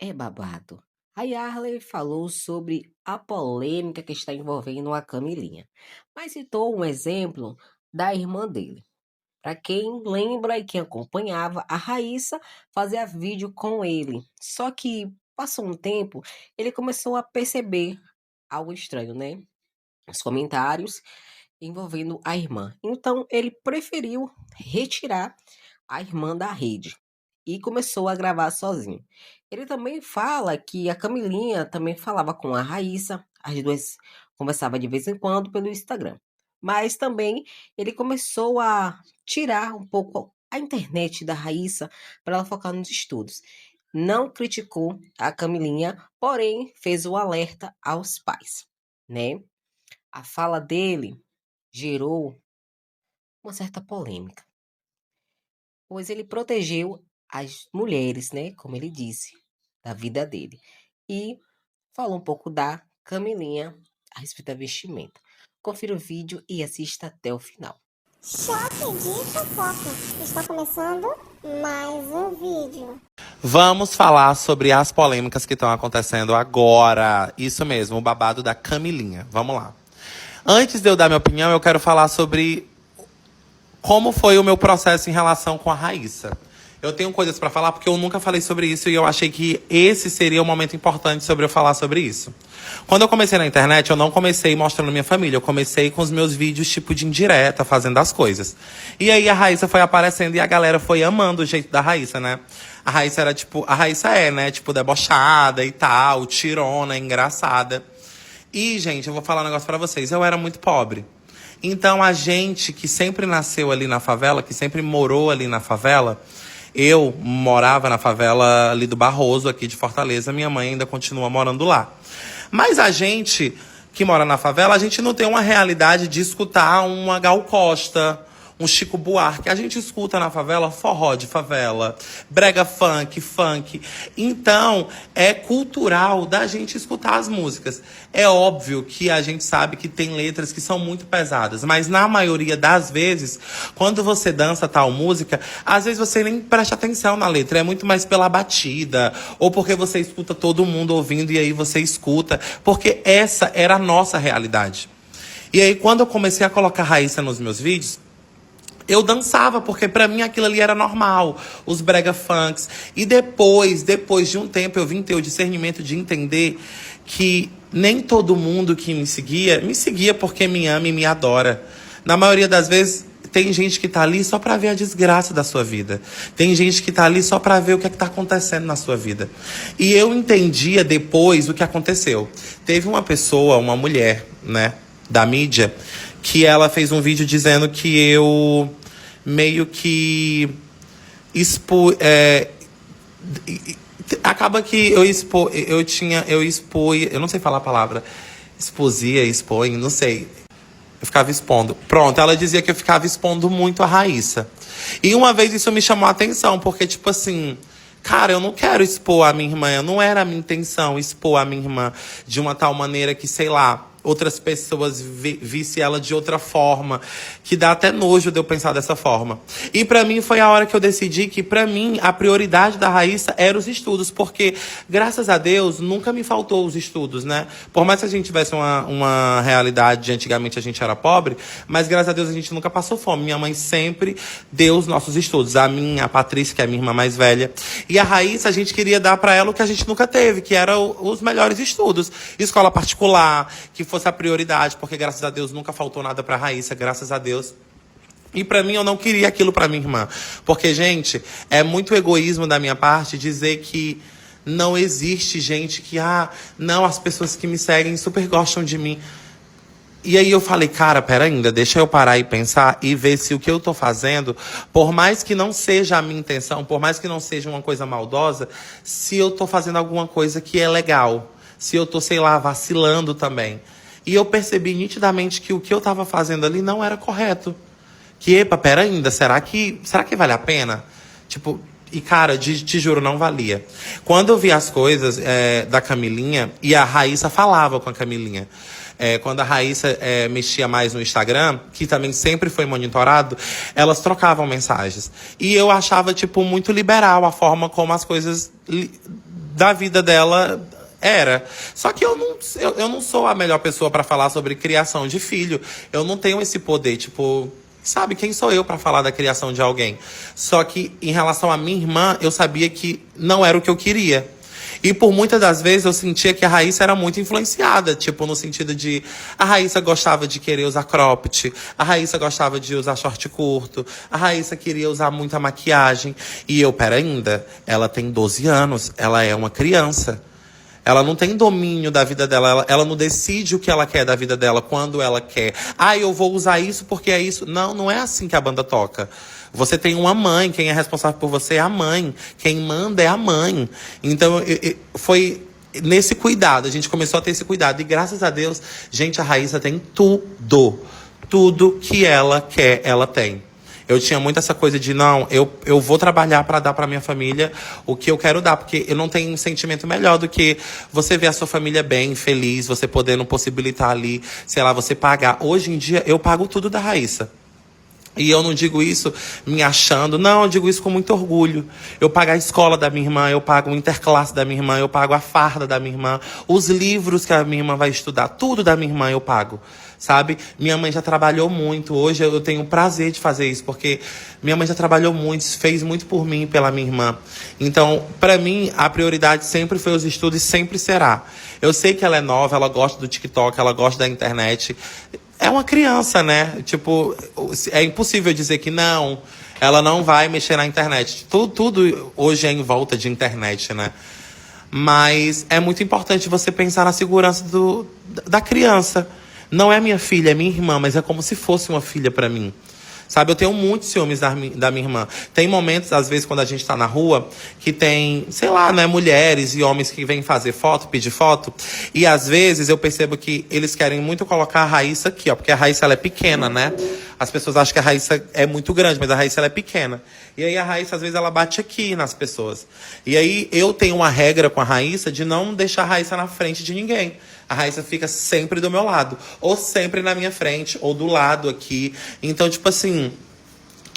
É babado. A Yarley falou sobre a polêmica que está envolvendo a Camilinha, mas citou um exemplo da irmã dele. Para quem lembra e quem acompanhava, a Raíssa fazia vídeo com ele. Só que passou um tempo, ele começou a perceber algo estranho, né? Os comentários envolvendo a irmã. Então ele preferiu retirar a irmã da rede e começou a gravar sozinho. Ele também fala que a Camilinha também falava com a Raíssa, as duas conversavam de vez em quando pelo Instagram. Mas também ele começou a tirar um pouco a internet da Raíssa para ela focar nos estudos. Não criticou a Camilinha, porém fez o alerta aos pais, né? A fala dele gerou uma certa polêmica, pois ele protegeu as mulheres, né, como ele disse, da vida dele. E falou um pouco da Camilinha a respeito da vestimenta. Confira o vídeo e assista até o final. Choque de fofoca. Está começando mais um vídeo. Vamos falar sobre as polêmicas que estão acontecendo agora. Isso mesmo, o babado da Camilinha. Vamos lá. Antes de eu dar minha opinião, eu quero falar sobre como foi o meu processo em relação com a Raíssa. Eu tenho coisas pra falar porque eu nunca falei sobre isso e eu achei que esse seria um momento importante sobre eu falar sobre isso. Quando eu comecei na internet, eu não comecei mostrando minha família. Eu comecei com os meus vídeos tipo de indireta, fazendo as coisas. E aí a Raíssa foi aparecendo e a galera foi amando o jeito da Raíssa, né? A Raíssa era tipo... A Raíssa é, né? Tipo, debochada e tal, tirona, engraçada. E, gente, eu vou falar um negócio pra vocês. Eu era muito pobre. Então, a gente que sempre nasceu ali na favela, que sempre morou ali na favela... Eu morava na favela ali do Barroso, aqui de Fortaleza. Minha mãe ainda continua morando lá. Mas a gente que mora na favela, a gente não tem uma realidade de escutar uma Gal Costa, um Chico Buarque. A gente escuta na favela forró de favela, brega funk. Então, é cultural da gente escutar as músicas. É óbvio que a gente sabe que tem letras que são muito pesadas, mas na maioria das vezes, quando você dança tal música, às vezes você nem presta atenção na letra, é muito mais pela batida, ou porque você escuta todo mundo ouvindo e aí você escuta, porque essa era a nossa realidade. E aí, quando eu comecei a colocar Raíssa nos meus vídeos, eu dançava, porque pra mim aquilo ali era normal, os brega funks. E depois de um tempo, eu vim ter o discernimento de entender que nem todo mundo que me seguia porque me ama e me adora. Na maioria das vezes, tem gente que tá ali só pra ver a desgraça da sua vida. Tem gente que tá ali só pra ver o que é que tá acontecendo na sua vida. E eu entendia depois o que aconteceu. Teve uma pessoa, uma mulher, né, da mídia, que ela fez um vídeo dizendo que eu meio que acaba que eu não sei falar a palavra, expõe, não sei. Eu ficava expondo. Pronto, ela dizia que eu ficava expondo muito a Raíssa. E uma vez isso me chamou a atenção, porque tipo assim, cara, eu não quero expor a minha irmã, não era a minha intenção expor a minha irmã de uma tal maneira que, sei lá, outras pessoas vissem ela de outra forma, que dá até nojo de eu pensar dessa forma. E pra mim foi a hora que eu decidi que pra mim a prioridade da Raíssa era os estudos, porque graças a Deus nunca me faltou os estudos, né? Por mais que a gente tivesse uma realidade de antigamente a gente era pobre, mas graças a Deus a gente nunca passou fome. Minha mãe sempre deu os nossos estudos, a Patrícia, que é a minha irmã mais velha, e a Raíssa a gente queria dar pra ela o que a gente nunca teve, que era os melhores estudos, escola particular, que fosse a prioridade, porque graças a Deus nunca faltou nada pra Raíssa, graças a Deus. E pra mim, eu não queria aquilo pra minha irmã. Porque, gente, é muito egoísmo da minha parte dizer que não existe gente que, não, as pessoas que me seguem super gostam de mim. E aí eu falei, cara, pera ainda, deixa eu parar e pensar e ver se o que eu tô fazendo, por mais que não seja a minha intenção, por mais que não seja uma coisa maldosa, se eu tô fazendo alguma coisa que é legal, se eu tô, sei lá, vacilando também. E eu percebi nitidamente que o que eu estava fazendo ali não era correto. Que, epa, pera ainda, será que vale a pena? Tipo, e cara, te juro, não valia. Quando eu vi as coisas da Camilinha, e a Raíssa falava com a Camilinha, quando a Raíssa mexia mais no Instagram, que também sempre foi monitorado, elas trocavam mensagens. E eu achava, tipo, muito liberal a forma como as coisas da vida dela era. Só que eu não sou a melhor pessoa pra falar sobre criação de filho. Eu não tenho esse poder, tipo, sabe, quem sou eu pra falar da criação de alguém? Só que em relação à minha irmã, eu sabia que não era o que eu queria. E por muitas das vezes eu sentia que a Raíssa era muito influenciada, tipo, no sentido de a Raíssa gostava de querer usar cropped, a Raíssa gostava de usar short curto, a Raíssa queria usar muita maquiagem. E eu, pera ainda, ela tem 12 anos, ela é uma criança. Ela não tem domínio da vida dela, ela não decide o que ela quer da vida dela, quando ela quer. Ah, eu vou usar isso porque é isso. Não, não é assim que a banda toca. Você tem uma mãe, quem é responsável por você é a mãe. Quem manda é a mãe. Então, foi nesse cuidado, a gente começou a ter esse cuidado. E graças a Deus, gente, a Raíssa tem tudo. Tudo que ela quer, ela tem. Eu tinha muito essa coisa de, não, eu vou trabalhar para dar para minha família o que eu quero dar. Porque eu não tenho um sentimento melhor do que você ver a sua família bem, feliz, você podendo possibilitar ali, sei lá, você pagar. Hoje em dia, eu pago tudo da Raíssa. E eu não digo isso me achando, não, eu digo isso com muito orgulho. Eu pago a escola da minha irmã, eu pago o interclasse da minha irmã, eu pago a farda da minha irmã, os livros que a minha irmã vai estudar, tudo da minha irmã eu pago, sabe? Minha mãe já trabalhou muito, hoje eu tenho o prazer de fazer isso, porque minha mãe já trabalhou muito, fez muito por mim e pela minha irmã. Então, pra mim, a prioridade sempre foi os estudos e sempre será. Eu sei que ela é nova, ela gosta do TikTok, ela gosta da internet. É uma criança, né? Tipo, é impossível dizer que não, ela não vai mexer na internet. Tudo hoje é em volta de internet, né? Mas é muito importante você pensar na segurança da criança. Não é minha filha, é minha irmã, mas é como se fosse uma filha pra mim. Sabe, eu tenho muitos ciúmes da minha irmã. Tem momentos, às vezes, quando a gente tá na rua, que tem, sei lá, né, mulheres e homens que vêm fazer foto, pedir foto. E, às vezes, eu percebo que eles querem muito colocar a Raíssa aqui, ó. Porque a Raíssa, ela é pequena, né? As pessoas acham que a Raíssa é muito grande, mas a Raíssa, ela é pequena. E aí, a Raíssa, às vezes, ela bate aqui nas pessoas. E aí, eu tenho uma regra com a Raíssa de não deixar a Raíssa na frente de ninguém. A Raíssa fica sempre do meu lado. Ou sempre na minha frente, ou do lado aqui. Então, tipo assim,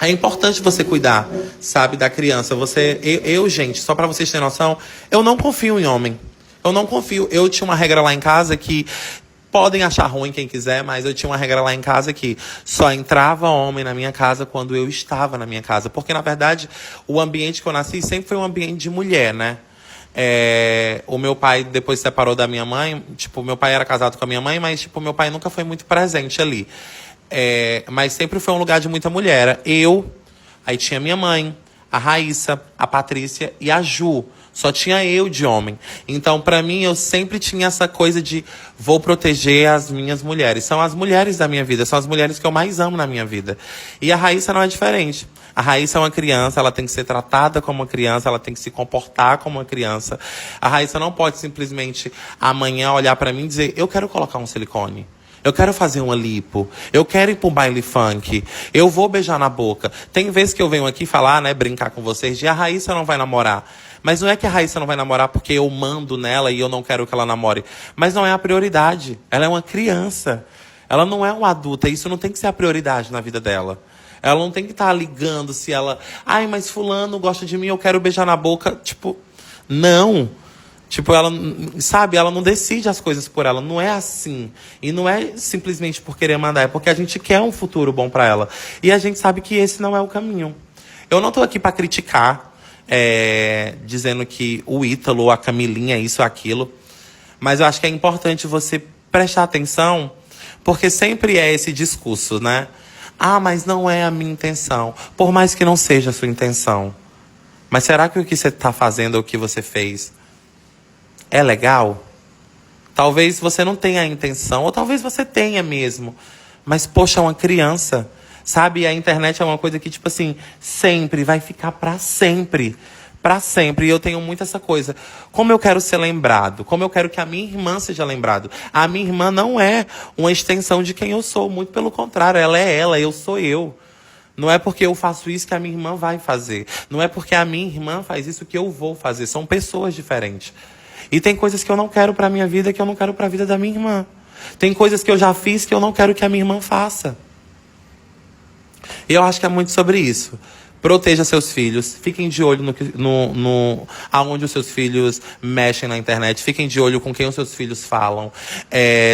é importante você cuidar, sabe, da criança. Gente, só pra vocês terem noção, eu não confio em homem. Eu não confio. Eu tinha uma regra lá em casa que... Podem achar ruim quem quiser, mas eu tinha uma regra lá em casa que só entrava homem na minha casa quando eu estava na minha casa. Porque, na verdade, o ambiente que eu nasci sempre foi um ambiente de mulher, né? O meu pai depois se separou da minha mãe. Tipo, meu pai era casado com a minha mãe, mas tipo, meu pai nunca foi muito presente ali. Mas sempre foi um lugar de muita mulher. Aí tinha minha mãe, a Raíssa, a Patrícia e a Ju. Só tinha eu de homem. Então, pra mim, eu sempre tinha essa coisa de vou proteger as minhas mulheres. São as mulheres da minha vida, são as mulheres que eu mais amo na minha vida. E a Raíssa não é diferente. A Raíssa é uma criança, ela tem que ser tratada como uma criança, ela tem que se comportar como uma criança. A Raíssa não pode simplesmente amanhã olhar pra mim e dizer, eu quero colocar um silicone. Eu quero fazer uma lipo. Eu quero ir para um baile funk. Eu vou beijar na boca. Tem vezes que eu venho aqui falar, né, brincar com vocês, de a Raíssa não vai namorar. Mas não é que a Raíssa não vai namorar porque eu mando nela e eu não quero que ela namore. Mas não é a prioridade. Ela é uma criança. Ela não é uma adulta. Isso não tem que ser a prioridade na vida dela. Ela não tem que estar ligando se ela... Ai, mas fulano gosta de mim, eu quero beijar na boca. Tipo, não. Tipo, ela, sabe, ela não decide as coisas por ela. Não é assim. E não é simplesmente por querer mandar. É porque a gente quer um futuro bom pra ela. E a gente sabe que esse não é o caminho. Eu não tô aqui pra criticar, dizendo que o Ítalo ou a Camilinha é isso ou aquilo. Mas eu acho que é importante você prestar atenção, porque sempre é esse discurso, né? Ah, mas não é a minha intenção. Por mais que não seja a sua intenção. Mas será que o que você tá fazendo ou o que você fez é legal? Talvez você não tenha a intenção, ou talvez você tenha mesmo. Mas, poxa, é uma criança. Sabe, a internet é uma coisa que, tipo assim, sempre vai ficar pra sempre. Pra sempre. E eu tenho muito essa coisa. Como eu quero ser lembrado? Como eu quero que a minha irmã seja lembrada? A minha irmã não é uma extensão de quem eu sou. Muito pelo contrário, ela é ela, eu sou eu. Não é porque eu faço isso que a minha irmã vai fazer. Não é porque a minha irmã faz isso que eu vou fazer. São pessoas diferentes. E tem coisas que eu não quero pra minha vida que eu não quero pra vida da minha irmã. Tem coisas que eu já fiz que eu não quero que a minha irmã faça. E eu acho que é muito sobre isso. Proteja seus filhos. Fiquem de olho aonde os seus filhos mexem na internet. Fiquem de olho com quem os seus filhos falam.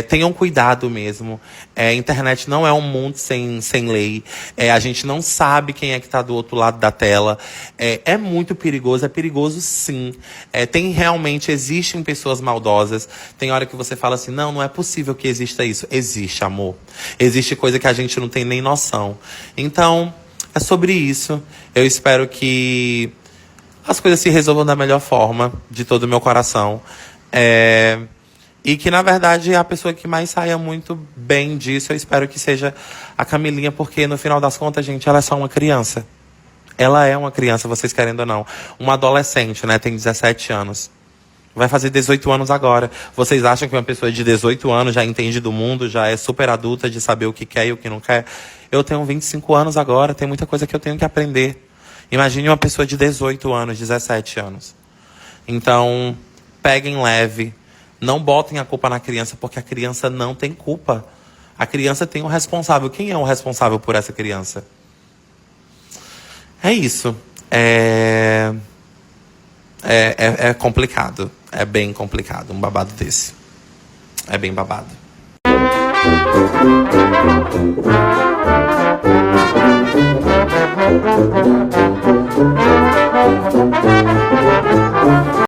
Tenham cuidado mesmo. A internet não é um mundo sem lei. A gente não sabe quem é que está do outro lado da tela. É muito perigoso. É perigoso, sim. Existem pessoas maldosas. Tem hora que você fala assim, não é possível que exista isso. Existe, amor. Existe coisa que a gente não tem nem noção. Então, é sobre isso. Eu espero que as coisas se resolvam da melhor forma, de todo o meu coração. E que, na verdade, a pessoa que mais saia muito bem disso, eu espero que seja a Camilinha, porque, no final das contas, gente, ela é só uma criança. Ela é uma criança, vocês querendo ou não. Uma adolescente, né? Tem 17 anos. Vai fazer 18 anos agora. Vocês acham que uma pessoa de 18 anos já entende do mundo, já é super adulta de saber o que quer e o que não quer? Eu tenho 25 anos agora, tem muita coisa que eu tenho que aprender. Imagine uma pessoa de 18 anos, 17 anos. Então, peguem leve. Não botem a culpa na criança, porque a criança não tem culpa. A criança tem um responsável. Quem é o responsável por essa criança? É isso. É complicado. É bem complicado, um babado desse. É bem babado.